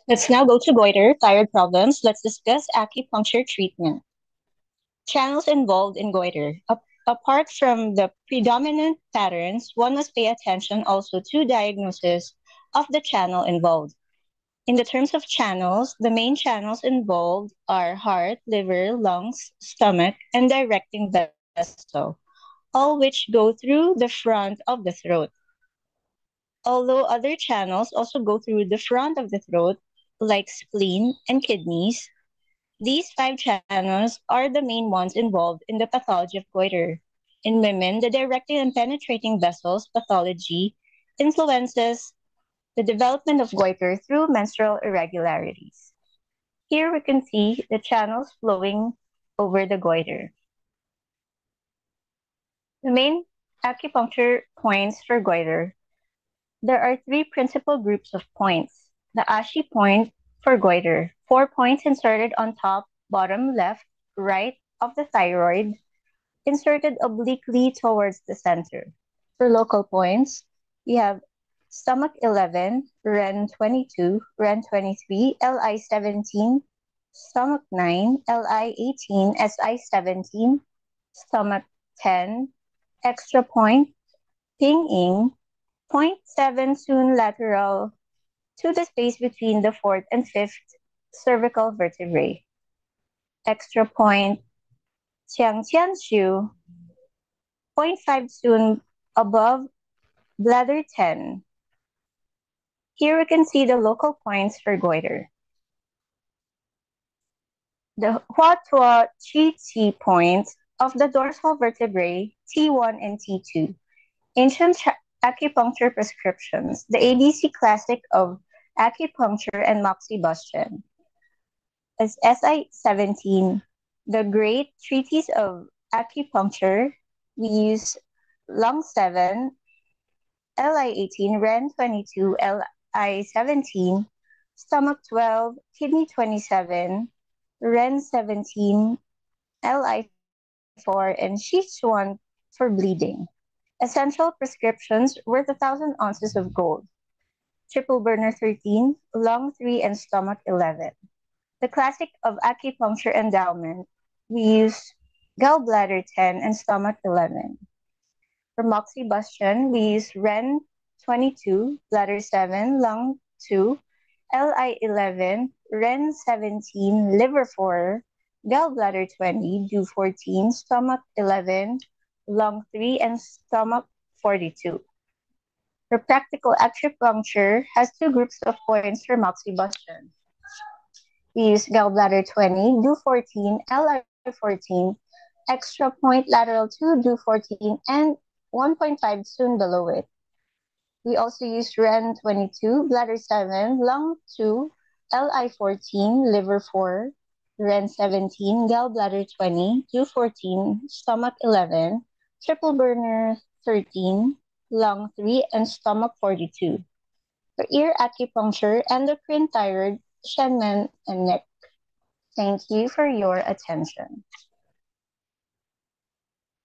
Let's now go to goiter, thyroid problems. Let's discuss acupuncture treatment. Channels involved in goiter. Apart from the predominant patterns, one must pay attention also to diagnosis of the channel involved. In the terms of channels, the main channels involved are heart, liver, lungs, stomach, and directing vessel, all which go through the front of the throat. Although other channels also go through the front of the throat, like spleen and kidneys, these five channels are the main ones involved in the pathology of goiter. In women, the directing and penetrating vessels pathology influences the development of goiter through menstrual irregularities. Here we can see the channels flowing over the goiter. The main acupuncture points for goiter. There are three principal groups of points. The Ashi point for goiter, 4 points inserted on top, bottom, left, right of the thyroid, inserted obliquely towards the center. For local points, we have stomach 11, REN 22, REN 23, LI 17, stomach 9, LI 18, SI 17, stomach 10, extra point, Ping Ing, point 7 soon lateral to the space between the fourth and fifth cervical vertebrae. Extra point, Qiang Qian Shu, point 5 soon above bladder 10. Here we can see the local points for goiter. The Hua Tua Chi Chi point of the dorsal vertebrae T1 and T2. Ancient acupuncture prescriptions, the ABC Classic of Acupuncture and Moxibustion. As SI 17, the Great Treatise of Acupuncture, we use lung 7, LI 18, REN 22, LI 17, stomach 12, kidney 27, REN 17, LI 4, and Sichuan for bleeding. Essential prescriptions worth 1,000 ounces of gold. Triple burner 13, lung 3, and stomach 11. The classic of acupuncture endowment, we use gallbladder 10 and stomach 11. For moxibustion, we use REN 22, bladder 7, lung 2, LI 11, REN 17, liver 4, gallbladder 20, DO 14, stomach 11, lung 3, and stomach 42. For practical acupuncture has two groups of points for moxibustion. We use gallbladder 20, DO 14, LI 14, extra point lateral 2, DO 14, and 1.5 soon below it. We also use REN 22, bladder 7, lung 2, LI 14, liver 4, REN 17, gallbladder 20, DO 14, stomach 11, triple burner 13, lung 3, and stomach 42. For ear acupuncture, endocrine, thyroid, Shenmen, and neck. Thank you for your attention.